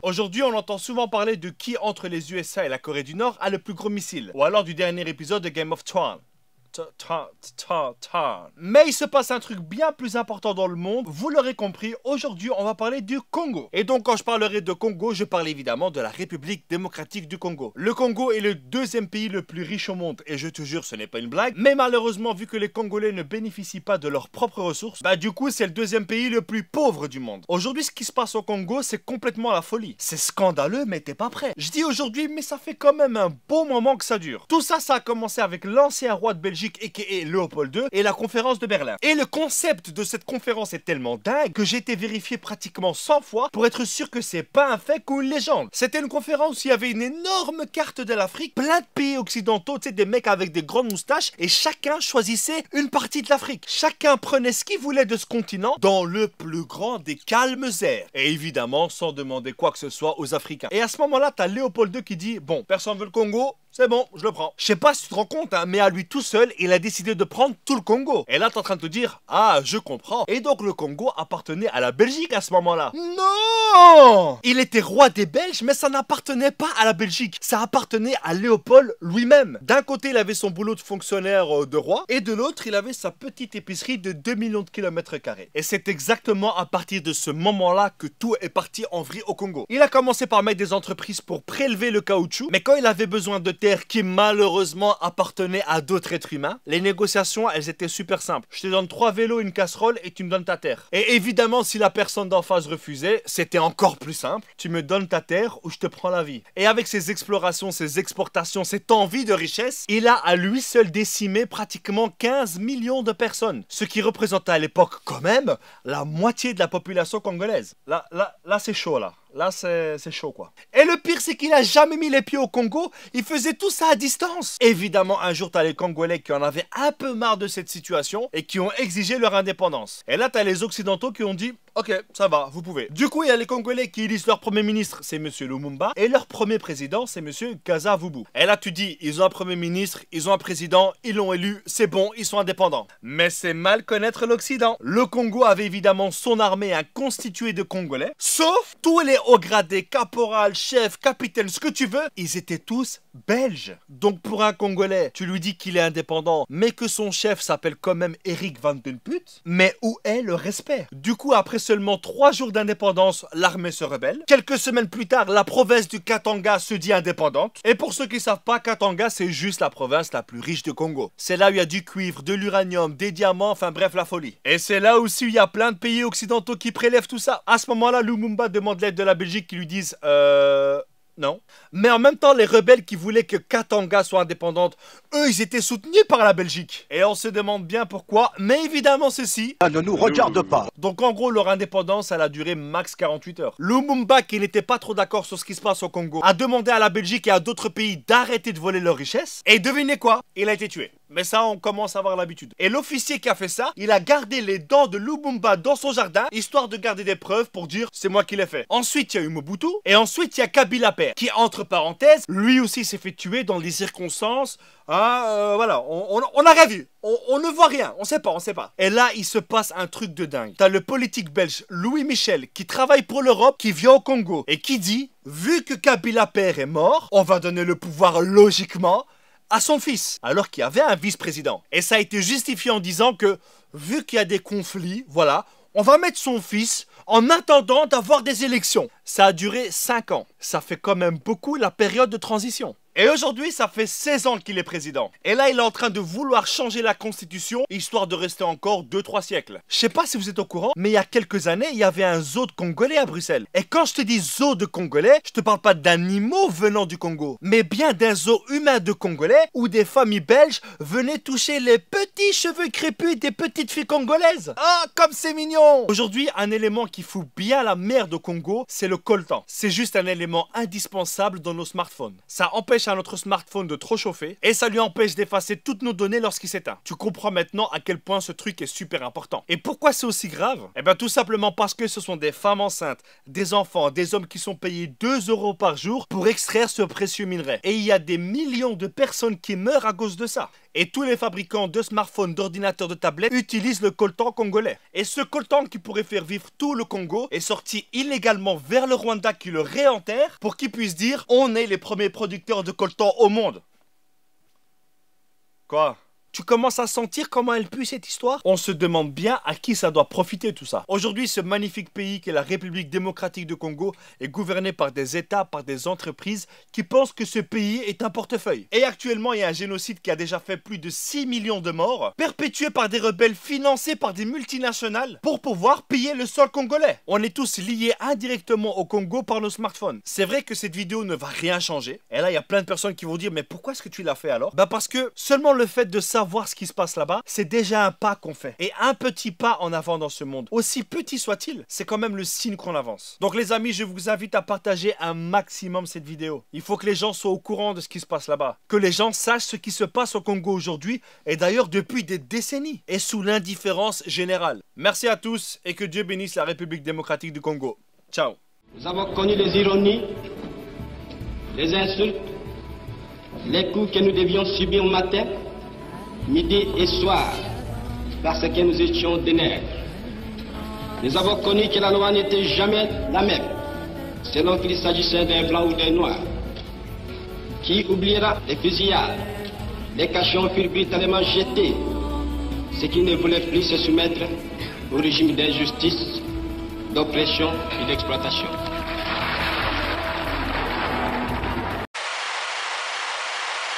Aujourd'hui, on entend souvent parler de qui entre les USA et la Corée du Nord a le plus gros missile, ou alors du dernier épisode de Game of Thrones. Mais il se passe un truc bien plus important dans le monde, vous l'aurez compris, aujourd'hui on va parler du Congo. Et donc quand je parlerai de Congo, je parle évidemment de la République démocratique du Congo. Le Congo est le deuxième pays le plus riche au monde, et je te jure ce n'est pas une blague, mais malheureusement vu que les Congolais ne bénéficient pas de leurs propres ressources, du coup c'est le deuxième pays le plus pauvre du monde. Aujourd'hui ce qui se passe au Congo c'est complètement la folie. C'est scandaleux mais t'es pas prêt. Je dis aujourd'hui mais ça fait quand même un bon moment que ça dure. Tout ça a commencé avec l'ancien roi de Belgique aka Léopold II et la conférence de Berlin. Et le concept de cette conférence est tellement dingue que j'ai été vérifié pratiquement 100 fois pour être sûr que c'est pas un fait ou une légende. C'était une conférence où il y avait une énorme carte de l'Afrique, plein de pays occidentaux, tu sais, des mecs avec des grandes moustaches, et chacun choisissait une partie de l'Afrique. Chacun prenait ce qu'il voulait de ce continent dans le plus grand des calmes airs. Et évidemment sans demander quoi que ce soit aux Africains. Et à ce moment-là, t'as Léopold II qui dit, bon, personne veut le Congo, c'est bon, je le prends. Je sais pas si tu te rends compte, hein, mais à lui tout seul, il a décidé de prendre tout le Congo. Et là, t'es en train de te dire, ah, je comprends. Et donc, le Congo appartenait à la Belgique à ce moment-là. Non! Il était roi des Belges, mais ça n'appartenait pas à la Belgique. Ça appartenait à Léopold lui-même. D'un côté, il avait son boulot de fonctionnaire de roi, et de l'autre, il avait sa petite épicerie de 2 millions de kilomètres carrés. Et c'est exactement à partir de ce moment-là que tout est parti en vrille au Congo. Il a commencé par mettre des entreprises pour prélever le caoutchouc, mais quand il avait besoin de terre qui malheureusement appartenait à d'autres êtres humains, les négociations elles étaient super simples. Je te donne 3 vélos, une casserole et tu me donnes ta terre. Et évidemment si la personne d'en face refusait, c'était encore plus simple. Tu me donnes ta terre ou je te prends la vie. Et avec ses explorations, ses exportations, cette envie de richesse, il a à lui seul décimé pratiquement 15 millions de personnes. Ce qui représentait à l'époque quand même la moitié de la population congolaise. Là c'est chaud là. Là, c'est chaud, quoi. Et le pire, c'est qu'il a jamais mis les pieds au Congo. Il faisait tout ça à distance. Évidemment, un jour, t'as les Congolais qui en avaient un peu marre de cette situation et qui ont exigé leur indépendance. Et là, t'as les Occidentaux qui ont dit, ok, ça va, vous pouvez. Du coup, il y a les Congolais qui élisent leur premier ministre, c'est Monsieur Lumumba, et leur premier président, c'est Monsieur Kasavubu. Et là, tu dis, ils ont un premier ministre, ils ont un président, ils l'ont élu, c'est bon, ils sont indépendants. Mais c'est mal connaître l'Occident. Le Congo avait évidemment son armée constituée de Congolais, sauf tous les hauts gradés, caporal, chef, capitaine, ce que tu veux, ils étaient tous belges. Donc pour un Congolais, tu lui dis qu'il est indépendant, mais que son chef s'appelle quand même Eric Van Den Put, mais où est le respect? Du coup, après seulement 3 jours d'indépendance, l'armée se rebelle. Quelques semaines plus tard, la province du Katanga se dit indépendante. Et pour ceux qui ne savent pas, Katanga, c'est juste la province la plus riche du Congo. C'est là où il y a du cuivre, de l'uranium, des diamants, enfin bref, la folie. Et c'est là aussi où il y a plein de pays occidentaux qui prélèvent tout ça. À ce moment-là, Lumumba demande l'aide de la Belgique qui lui disent non. Mais en même temps, les rebelles qui voulaient que Katanga soit indépendante, eux, ils étaient soutenus par la Belgique. Et on se demande bien pourquoi, mais évidemment ceci ne nous regarde pas. Donc en gros, leur indépendance, elle a duré max 48 heures. Lumumba, qui n'était pas trop d'accord sur ce qui se passe au Congo, a demandé à la Belgique et à d'autres pays d'arrêter de voler leurs richesses. Et devinez quoi? Il a été tué. Mais ça, on commence à avoir l'habitude. Et l'officier qui a fait ça, il a gardé les dents de Lumumba dans son jardin, histoire de garder des preuves pour dire c'est moi qui l'ai fait. Ensuite, il y a eu Mobutu, et ensuite, il y a Kabila Père, qui, entre parenthèses, lui aussi s'est fait tuer dans des circonstances. Voilà, on n'a rien vu. On ne voit rien, on sait pas. Et là, il se passe un truc de dingue. T'as le politique belge Louis Michel qui travaille pour l'Europe, qui vient au Congo et qui dit, vu que Kabila Père est mort, on va donner le pouvoir logiquement à son fils, alors qu'il y avait un vice-président. Et ça a été justifié en disant que, vu qu'il y a des conflits, voilà, on va mettre son fils en attendant d'avoir des élections. Ça a duré 5 ans. Ça fait quand même beaucoup la période de transition. Et aujourd'hui, ça fait 16 ans qu'il est président. Et là, il est en train de vouloir changer la constitution, histoire de rester encore 2-3 siècles. Je sais pas si vous êtes au courant, mais il y a quelques années, il y avait un zoo de Congolais à Bruxelles. Et quand je te dis zoo de Congolais, je te parle pas d'animaux venant du Congo, mais bien d'un zoo humain de Congolais, où des familles belges venaient toucher les petits cheveux crépus des petites filles congolaises. Ah, comme c'est mignon! Aujourd'hui, un élément qui fout bien la merde au Congo, c'est le coltan. C'est juste un élément indispensable dans nos smartphones. Ça empêche à notre smartphone de trop chauffer et ça lui empêche d'effacer toutes nos données lorsqu'il s'éteint. Tu comprends maintenant à quel point ce truc est super important. Et pourquoi c'est aussi grave? Eh bien tout simplement parce que ce sont des femmes enceintes, des enfants, des hommes qui sont payés 2 € par jour pour extraire ce précieux minerai. Et il y a des millions de personnes qui meurent à cause de ça. Et tous les fabricants de smartphones, d'ordinateurs, de tablettes utilisent le coltan congolais. Et ce coltan qui pourrait faire vivre tout le Congo est sorti illégalement vers le Rwanda qui le réenterre pour qu'ils puissent dire « On est les premiers producteurs de coltan au monde ». Quoi ? Tu commences à sentir comment elle pue cette histoire? On se demande bien à qui ça doit profiter tout ça. Aujourd'hui, ce magnifique pays qu'est la République démocratique du Congo est gouverné par des États, par des entreprises qui pensent que ce pays est un portefeuille. Et actuellement, il y a un génocide qui a déjà fait plus de 6 millions de morts, perpétué par des rebelles financés par des multinationales pour pouvoir piller le sol congolais. On est tous liés indirectement au Congo par nos smartphones. C'est vrai que cette vidéo ne va rien changer. Et là, il y a plein de personnes qui vont dire, mais pourquoi est-ce que tu l'as fait alors? Bah parce que seulement le fait de savoir ce qui se passe là-bas, c'est déjà un pas qu'on fait. Et un petit pas en avant dans ce monde, aussi petit soit-il, c'est quand même le signe qu'on avance. Donc les amis, je vous invite à partager un maximum cette vidéo. Il faut que les gens soient au courant de ce qui se passe là-bas. Que les gens sachent ce qui se passe au Congo aujourd'hui, et d'ailleurs depuis des décennies, et sous l'indifférence générale. Merci à tous, et que Dieu bénisse la République démocratique du Congo. Ciao. Nous avons connu les ironies, les insultes, les coups que nous devions subir matin, midi et soir, parce que nous étions des nègres. Nous avons connu que la loi n'était jamais la même, selon qu'il s'agissait d'un blanc ou d'un noir. Qui oubliera les fusillades? Les cachons furent brutalement jetés. Ceux qui ne voulaient plus se soumettre au régime d'injustice, d'oppression et d'exploitation.